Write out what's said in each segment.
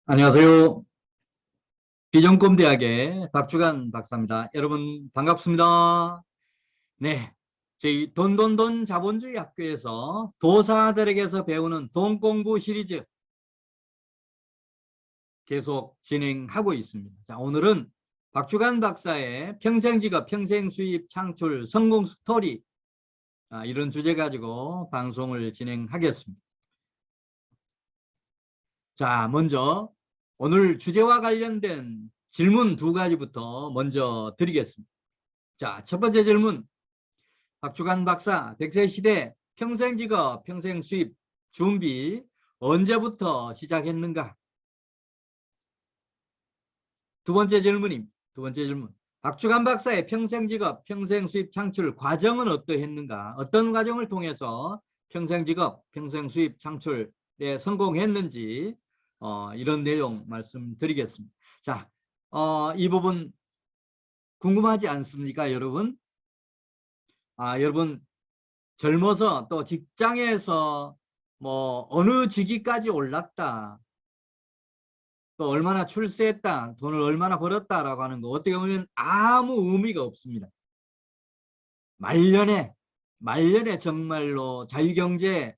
안녕하세요. 비전꿈대학의 박주간 박사입니다. 여러분 반갑습니다. 네, 저희 돈돈돈 자본주의 학교에서 도사들에게서 배우는 돈 공부 시리즈 계속 진행하고 있습니다. 자, 오늘은 박주간 박사의 평생직업 평생수입 창출 성공 스토리, 이런 주제 가지고 방송을 진행하겠습니다. 자, 먼저 오늘 주제와 관련된 질문 두 가지부터 먼저 드리겠습니다. 자, 첫 번째 질문. 박주간 박사, 100세 시대 평생직업, 평생수입 준비 언제부터 시작했는가? 두 번째 질문입니다. 두 번째 질문. 박주간 박사의 평생직업, 평생수입 창출 과정은 어떠했는가? 어떤 과정을 통해서 평생직업, 평생수입 창출에 성공했는지 이런 내용 말씀드리겠습니다. 자, 이 부분 궁금하지 않습니까, 여러분? 여러분 젊어서 또 직장에서 뭐 어느 직위까지 올랐다, 또 얼마나 출세했다, 돈을 얼마나 벌었다라고 하는 거 어떻게 보면 아무 의미가 없습니다. 말년에 정말로 자유경제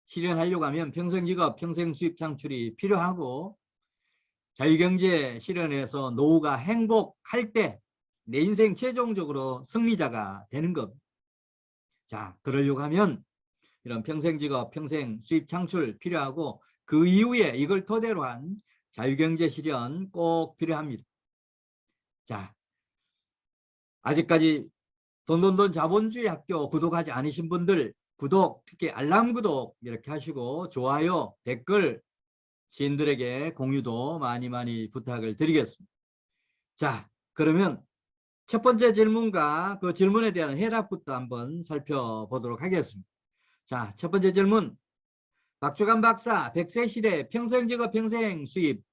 실현하려고 하면 평생직업, 평생수입 창출이 필요하고, 자유경제 실현해서 노후가 행복할 때 내 인생 최종적으로 승리자가 되는 겁니다. 자, 그러려고 하면 이런 평생직업, 평생수입 창출 필요하고, 그 이후에 이걸 토대로 한 자유경제 실현 꼭 필요합니다. 자, 아직까지 돈돈돈 자본주의 학교 구독하지 않으신 분들 구독, 특히 알람 구독 이렇게 하시고 좋아요, 댓글 지인들에게 공유도 많이 부탁을 드리겠습니다. 자, 그러면 첫 번째 질문과 그 질문에 대한 해답부터 한번 살펴보도록 하겠습니다. 자, 첫 번째 질문. 박주간 박사, 100세 시대 평생직업 평생수입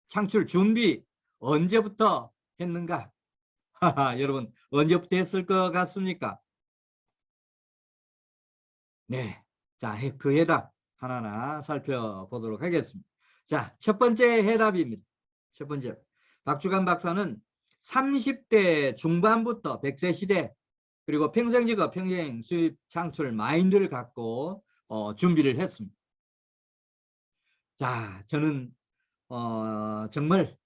창출 준비 언제부터 했는가? 여러분 언제부터 했을 것 같습니까? 네, 자, 그 해답 하나하나 살펴보도록 하겠습니다. 자, 첫 번째 해답입니다. 첫 번째, 박주간 박사는 30대 중반부터 100세 시대 그리고 평생직업 평생수입 창출 마인드를 갖고 준비를 했습니다. 자, 저는 정말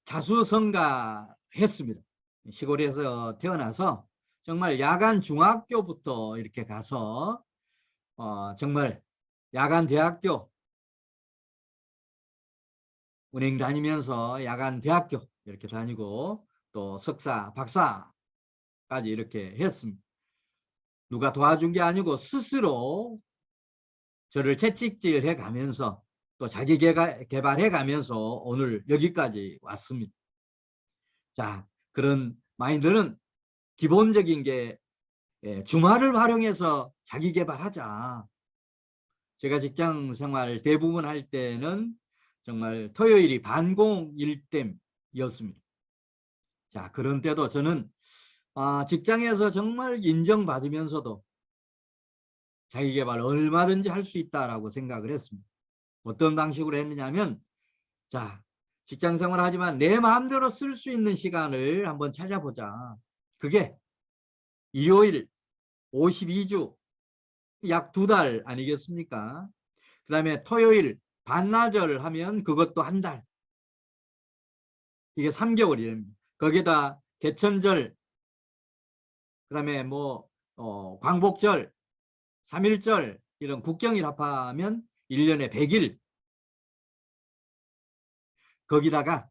자수성가했습니다. 시골에서 태어나서 정말 야간 중학교부터 이렇게 가서 정말 야간 대학교 은행 다니면서 야간 대학교 이렇게 다니고 또 석사, 박사까지 이렇게 했습니다. 누가 도와준 게 아니고 스스로 저를 채찍질해 가면서 또 자기 개발해 가면서 오늘 여기까지 왔습니다. 자, 그런 마인드는 기본적인 게 주말을 활용해서 자기 개발하자. 제가 직장 생활 대부분 할 때는 정말 토요일이 반공일땜이었습니다. 자, 그런 때도 저는 직장에서 정말 인정받으면서도 자기 개발 얼마든지 할 수 있다라고 생각을 했습니다. 어떤 방식으로 했느냐면, 자, 직장 생활 하지만 내 마음대로 쓸 수 있는 시간을 한번 찾아보자. 그게 일요일 52주 약 2달 아니겠습니까? 그 다음에 토요일 반나절 하면 그것도 한 달. 이게 3개월이에요. 거기다 개천절, 그 다음에 뭐 광복절, 3.1절 이런 국경일 합하면 1년에 100일. 거기다가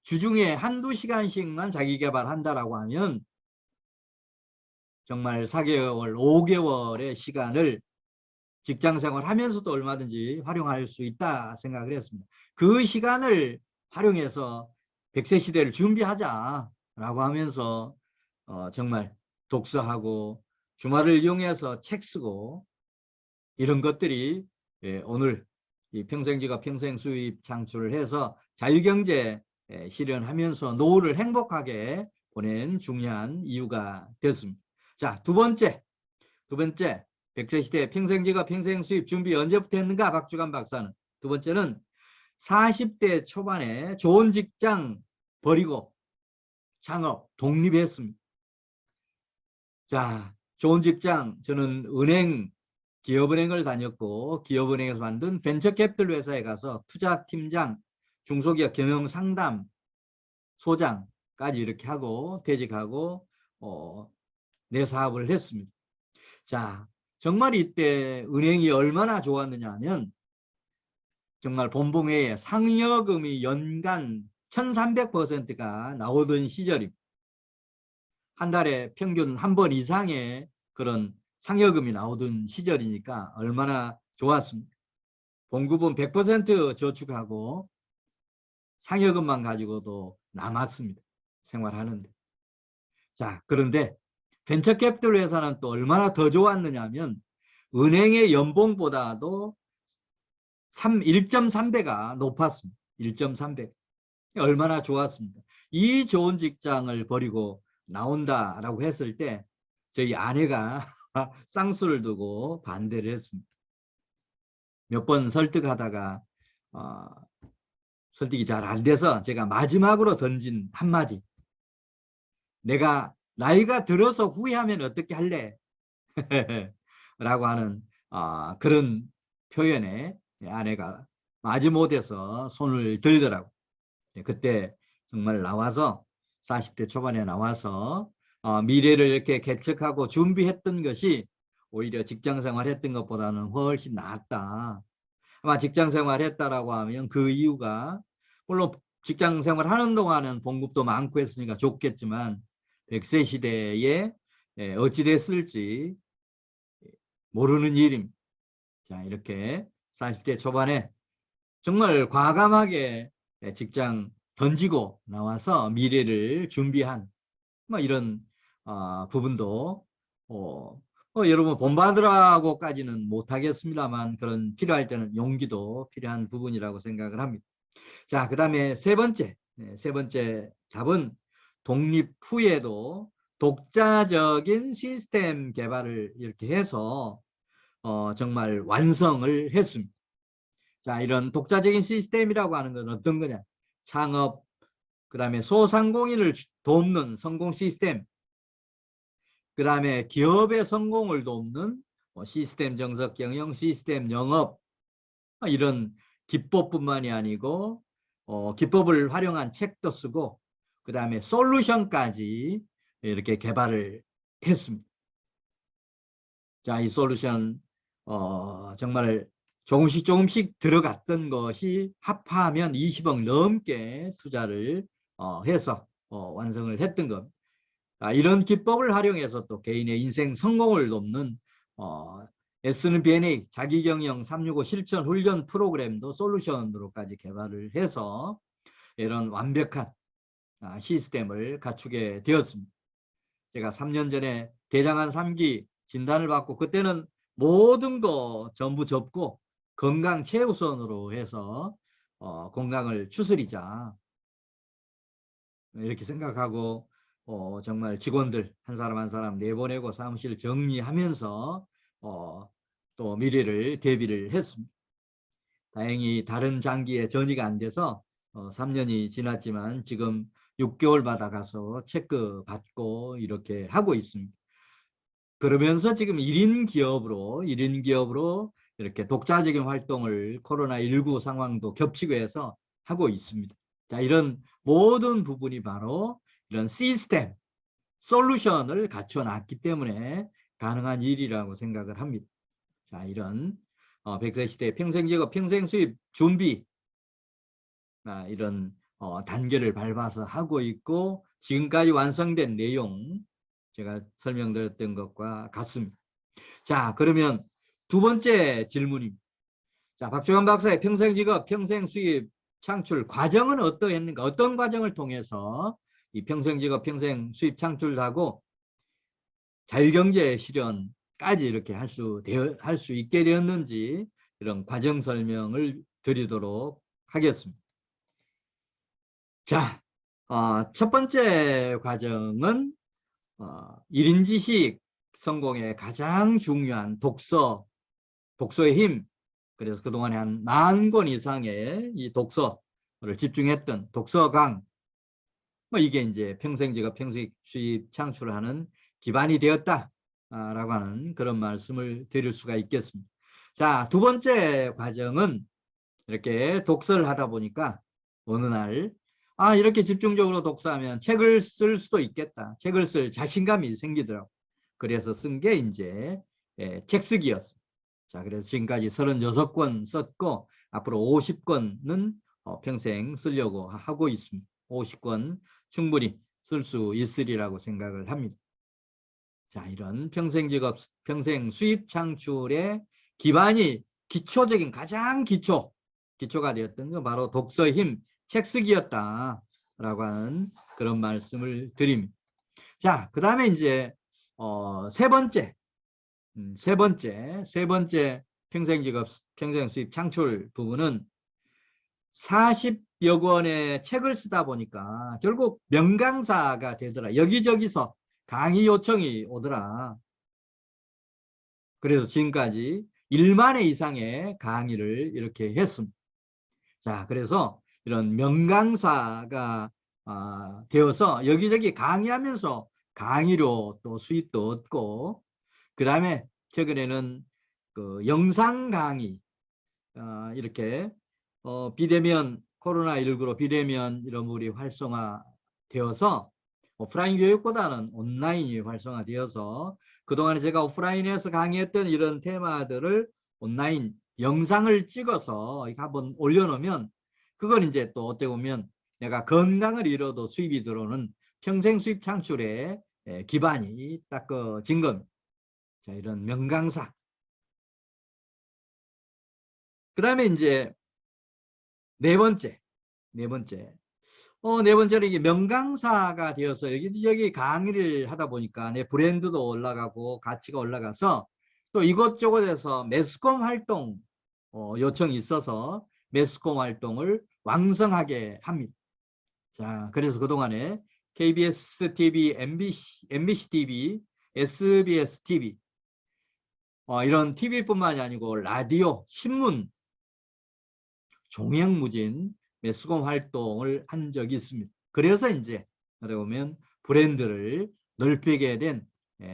주중에 한두 시간씩만 자기 개발한다라고 하면 정말 4개월, 5개월의 시간을 직장생활 하면서도 얼마든지 활용할 수 있다 생각을 했습니다. 그 시간을 활용해서 100세 시대를 준비하자라고 하면서 정말 독서하고 주말을 이용해서 책 쓰고 이런 것들이 오늘 이 평생직업 평생수입 창출을 해서 자유경제 실현하면서 노후를 행복하게 보낸 중요한 이유가 됐습니다. 자, 두 번째 100세 시대 평생직업 평생수입 준비 언제부터 했는가? 박주간 박사는 두 번째는 40대 초반에 좋은 직장 버리고 창업, 독립했습니다. 자, 좋은 직장, 저는 기업은행을 다녔고, 기업은행에서 만든 벤처캐피털 회사에 가서 투자팀장, 중소기업 경영상담, 소장까지 이렇게 하고, 퇴직하고, 내 사업을 했습니다. 자, 정말 이때 은행이 얼마나 좋았느냐 하면, 정말 본봉에 상여금이 연간 1300%가 나오던 시절입니다. 한 달에 평균 한 번 이상의 그런 상여금이 나오던 시절이니까 얼마나 좋았습니까? 봉급은 100% 저축하고 상여금만 가지고도 남았습니다. 생활하는데. 자, 그런데 벤처캐피털 회사는 또 얼마나 더 좋았느냐 하면 은행의 연봉보다도 1.3배가 높았습니다. 1.3배. 얼마나 좋았습니다. 이 좋은 직장을 버리고 나온다라고 했을 때 저희 아내가 쌍수를 두고 반대를 했습니다. 몇 번 설득하다가 설득이 잘 안 돼서 제가 마지막으로 던진 한마디. 내가 나이가 들어서 후회하면 어떻게 할래? 라고 하는 그런 표현에 아내가 마지못해서 손을 들더라고. 그때 정말 나와서 40대 초반에 나와서 미래를 이렇게 개척하고 준비했던 것이 오히려 직장생활 했던 것보다는 훨씬 낫다. 아마 직장생활 했다라고 하면 그 이유가 물론 직장생활 하는 동안은 봉급도 많고 했으니까 좋겠지만 100세 시대에 어찌 됐을지 모르는 일입니다. 자, 이렇게 40대 초반에 정말 과감하게 직장 던지고 나와서 미래를 준비한 뭐 이런 부분도 여러분 본받으라고까지는 못하겠습니다만 그런 필요할 때는 용기도 필요한 부분이라고 생각을 합니다. 자, 그 다음에 세 번째 잡은 독립 후에도 독자적인 시스템 개발을 이렇게 해서 정말 완성을 했습니다. 자, 이런 독자적인 시스템이라고 하는 건 어떤 거냐? 창업, 그 다음에 소상공인을 돕는 성공 시스템, 그 다음에 기업의 성공을 돕는 시스템 정석, 경영, 시스템 영업, 이런 기법뿐만이 아니고 기법을 활용한 책도 쓰고 그 다음에 솔루션까지 이렇게 개발을 했습니다. 자, 이 솔루션 정말 조금씩 들어갔던 것이 합하면 20억 넘게 투자를 해서 완성을 했던 것. 이런 기법을 활용해서 또 개인의 인생 성공을 돕는 S&BNA 자기경영 365 실천 훈련 프로그램도 솔루션으로까지 개발을 해서 이런 완벽한 시스템을 갖추게 되었습니다. 제가 3년 전에 대장암 3기 진단을 받고 그때는 모든 거 전부 접고 건강 최우선으로 해서 건강을 추스리자 이렇게 생각하고 정말 직원들 한 사람 한 사람 내보내고 사무실 정리하면서 또 미래를 대비를 했습니다. 다행히 다른 장기에 전이가 안 돼서 3년이 지났지만 지금 6개월 받아가서 체크 받고 이렇게 하고 있습니다. 그러면서 지금 1인 기업으로 이렇게 독자적인 활동을 코로나19 상황도 겹치고 해서 하고 있습니다. 자, 이런 모든 부분이 바로 이런 시스템, 솔루션을 갖춰 놨기 때문에 가능한 일이라고 생각을 합니다. 자, 이런 100세 시대 평생직업, 평생수입 준비 이런 단계를 밟아서 하고 있고 지금까지 완성된 내용 제가 설명드렸던 것과 같습니다. 자, 그러면 두 번째 질문입니다. 자, 박주환 박사의 평생직업, 평생수입 창출 과정은 어떠했는가? 어떤 과정을 통해서 이 평생직업, 평생수입 창출하고 자유경제 실현까지 이렇게 할 수 있게 되었는지 이런 과정 설명을 드리도록 하겠습니다. 자, 첫 번째 과정은 1인 지식 성공의 가장 중요한 독서의 힘, 그래서 그동안에 한 40권 이상의 이 독서를 집중했던 독서강, 뭐 이게 이제 평생직업 평생 수입 창출을 하는 기반이 되었다라고 하는 그런 말씀을 드릴 수가 있겠습니다. 자, 두 번째 과정은 이렇게 독서를 하다 보니까 어느 날 이렇게 집중적으로 독서하면 책을 쓸 수도 있겠다. 책을 쓸 자신감이 생기더라고. 그래서 쓴 게 이제 책 쓰기였어요. 자, 그래서 지금까지 36권 썼고 앞으로 50권은 평생 쓰려고 하고 있습니다. 50권 충분히 쓸 수 있으리라고 생각을 합니다. 자, 이런 평생 직업, 평생 수입 창출의 기반이 기초적인 가장 기초가 되었던 거 바로 독서 힘, 책 쓰기였다라고 하는 그런 말씀을 드립니다. 자, 그 다음에 이제 세 번째 평생 직업, 평생 수입 창출 부분은 40여 권의 책을 쓰다 보니까 결국 명강사가 되더라. 여기저기서 강의 요청이 오더라. 그래서 지금까지 1만 회 이상의 강의를 이렇게 했습니다. 자, 그래서 이런 명강사가 되어서 여기저기 강의하면서 강의료 또 수입도 얻고, 그 다음에 최근에는 그 영상 강의 이렇게 비대면 코로나19로 비대면 이런 물이 활성화되어서 오프라인 교육보다는 온라인이 활성화되어서 그동안에 제가 오프라인에서 강의했던 이런 테마들을 온라인 영상을 찍어서 한번 올려놓으면 그걸 이제 또 어떻게 보면 내가 건강을 잃어도 수입이 들어오는 평생 수입 창출의 기반이 닦아진 겁니다. 자, 이런 명강사. 그 다음에 이제 네 번째는 이게 명강사가 되어서 여기저기 강의를 하다 보니까 내 브랜드도 올라가고 가치가 올라가서 또 이것저것에서 매스컴 활동 요청이 있어서 매스컴 활동을 왕성하게 합니다. 자, 그래서 그동안에 KBS TV, MBC TV, SBS TV 이런 TV뿐만이 아니고 라디오, 신문, 종횡무진 매스컴 활동을 한 적이 있습니다. 그래서 이제 어떻게 보면 브랜드를 넓히게 된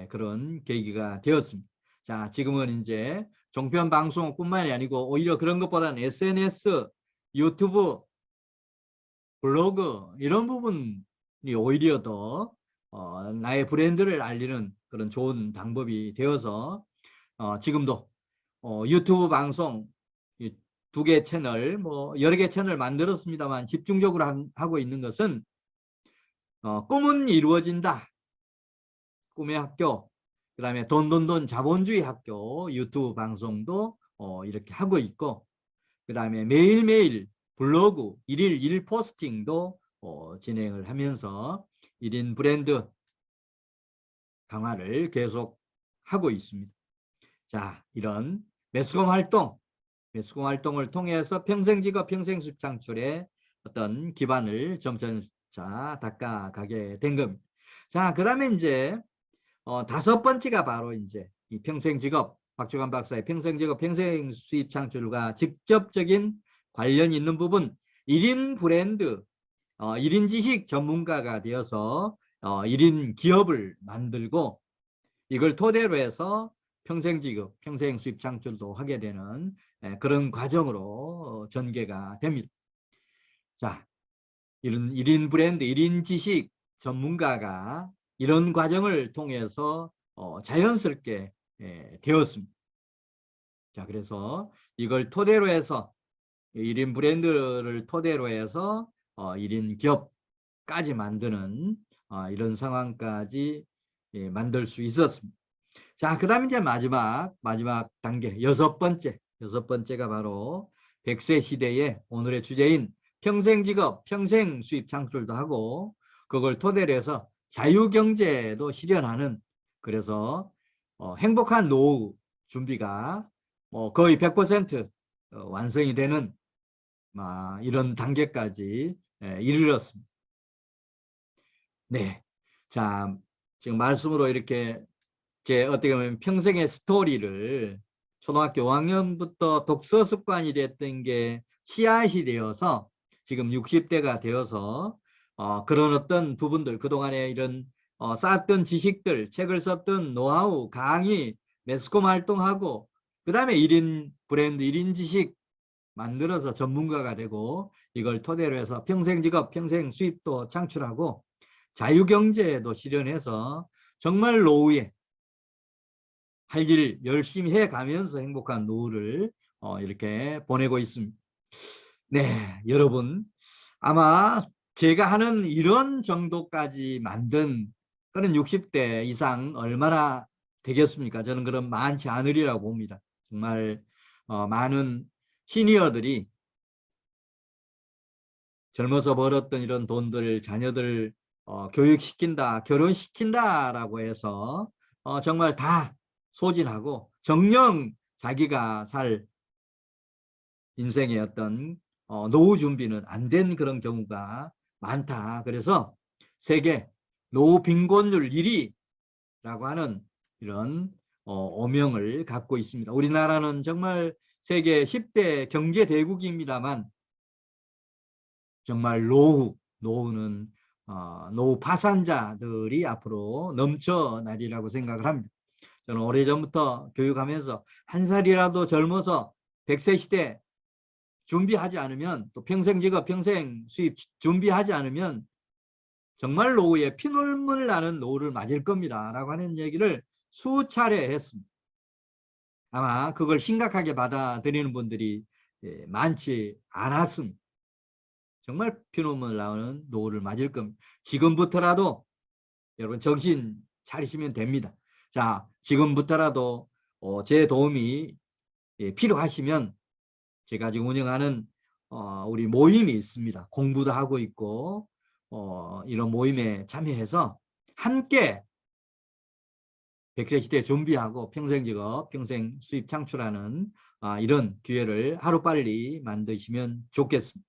그런 계기가 되었습니다. 자, 지금은 이제 종편 방송뿐만이 아니고 오히려 그런 것보다는 SNS, 유튜브, 블로그 이런 부분이 오히려 더 나의 브랜드를 알리는 그런 좋은 방법이 되어서 지금도 유튜브 방송 2개 채널, 뭐 여러 개 채널 만들었습니다만 집중적으로 하고 있는 것은 꿈은 이루어진다. 꿈의 학교, 그 다음에 돈돈돈 자본주의 학교 유튜브 방송도 이렇게 하고 있고, 그 다음에 매일매일 블로그 1일 1 포스팅도 진행을 하면서 1인 브랜드 강화를 계속 하고 있습니다. 자, 이런 매스컴 활동을 통해서 평생직업 평생수입 창출의 어떤 기반을 점차 닦아가게 된 겁니다. 자, 그 다음에 이제 다섯 번째가 바로 이제 이 평생직업, 박주관 박사의 평생직업 평생수입 창출과 직접적인 관련이 있는 부분, 1인 브랜드, 1인 지식 전문가가 되어서 1인 기업을 만들고 이걸 토대로 해서 평생직업, 평생수입 창출도 하게 되는 그런 과정으로 전개가 됩니다. 자, 이런 1인 브랜드, 1인 지식 전문가가 이런 과정을 통해서 자연스럽게 되었습니다. 자, 그래서 이걸 토대로 해서 1인 브랜드를 토대로 해서 1인 기업까지 만드는 이런 상황까지 만들 수 있었습니다. 자, 그 다음 이제 마지막 단계, 여섯 번째가 바로 100세 시대의 오늘의 주제인 평생직업, 평생수입 창출도 하고 그걸 토대로 해서 자유경제도 실현하는, 그래서 행복한 노후 준비가 거의 100% 완성이 되는 이런 단계까지 이르렀습니다. 네, 자, 지금 말씀으로 이렇게 제 어떻게 보면 평생의 스토리를 초등학교 5학년부터 독서 습관이 됐던 게 씨앗이 되어서 지금 60대가 되어서 그런 어떤 부분들 그동안에 이런 쌓았던 지식들, 책을 썼던 노하우, 강의, 매스컴 활동하고 그 다음에 1인 브랜드, 1인 지식 만들어서 전문가가 되고 이걸 토대로 해서 평생 직업, 평생 수입도 창출하고 자유경제도 실현해서 정말 노후에 할 일 열심히 해가면서 행복한 노후를 이렇게 보내고 있습니다. 네, 여러분 아마 제가 하는 이런 정도까지 만든 그런 60대 이상 얼마나 되겠습니까? 저는 그런 많지 않으리라고 봅니다. 정말 많은 시니어들이 젊어서 벌었던 이런 돈들 자녀들 교육시킨다, 결혼시킨다라고 해서 정말 다 소진하고 정녕 자기가 살 인생의 어떤 노후 준비는 안 된 그런 경우가 많다. 그래서 세계 노후 빈곤율 1위라고 하는 이런 오명을 갖고 있습니다. 우리나라는 정말 세계 10대 경제 대국입니다만 정말 노후는 노후 파산자들이 앞으로 넘쳐나리라고 생각을 합니다. 저는 오래전부터 교육하면서 한 살이라도 젊어서 100세 시대 준비하지 않으면 또 평생 직업, 평생 수입 준비하지 않으면 정말 노후에 피눈물 나는 노후를 맞을 겁니다. 라고 하는 얘기를 수차례 했습니다. 아마 그걸 심각하게 받아들이는 분들이 많지 않았습니다. 정말 피눈물 나는 노후를 맞을 겁니다. 지금부터라도 여러분 정신 차리시면 됩니다. 자, 지금부터라도 제 도움이 필요하시면 제가 지금 운영하는 우리 모임이 있습니다. 공부도 하고 있고 이런 모임에 참여해서 함께 100세 시대 준비하고 평생 직업, 평생 수입 창출하는 이런 기회를 하루빨리 만드시면 좋겠습니다.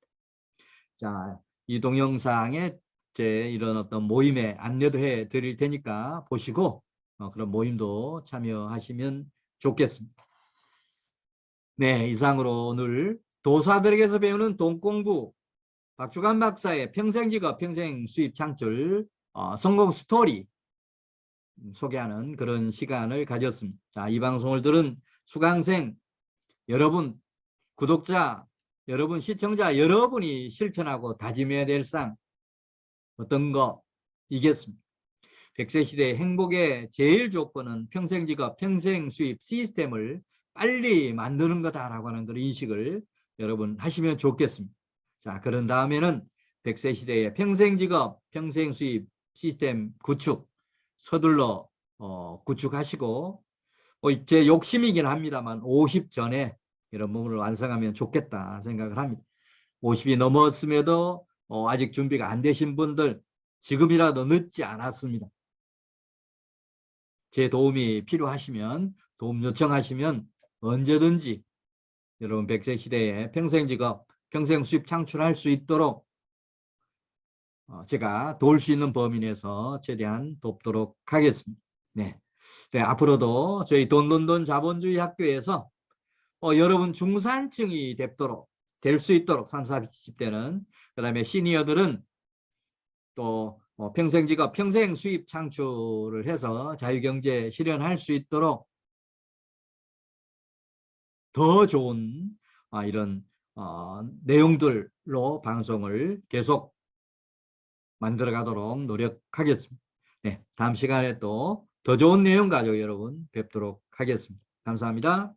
자, 이 동영상에 제 이런 어떤 모임에 안내도 해 드릴 테니까 보시고 그런 모임도 참여하시면 좋겠습니다. 네, 이상으로 오늘 도사들에게서 배우는 돈 공부 박주관 박사의 평생 직업, 평생 수입 창출 성공 스토리 소개하는 그런 시간을 가졌습니다. 자, 이 방송을 들은 수강생 여러분, 구독자 여러분, 시청자 여러분이 실천하고 다짐해야 될 상 어떤 거이겠습니다. 100세 시대의 행복의 제일 조건은 평생 직업, 평생 수입 시스템을 빨리 만드는 거다라고 하는 그런 인식을 여러분 하시면 좋겠습니다. 자, 그런 다음에는 100세 시대의 평생 직업, 평생 수입 시스템 구축 서둘러 구축하시고 제 욕심이긴 합니다만 50 전에 이런 부분을 완성하면 좋겠다 생각을 합니다. 50이 넘었음에도 아직 준비가 안 되신 분들 지금이라도 늦지 않았습니다. 제 도움이 필요하시면 도움 요청하시면 언제든지 여러분 100세 시대에 평생 직업, 평생 수입 창출할 수 있도록 제가 도울 수 있는 범위 내에서 최대한 돕도록 하겠습니다. 네. 네, 앞으로도 저희 돈돈돈 자본주의 학교에서 여러분 중산층이 될 수 있도록 30, 40대는 그 다음에 시니어들은 또 평생 직업, 평생 수입 창출을 해서 자유경제 실현할 수 있도록 더 좋은 이런 내용들로 방송을 계속 만들어 가도록 노력하겠습니다. 네, 다음 시간에 또 더 좋은 내용 가지고 여러분 뵙도록 하겠습니다. 감사합니다.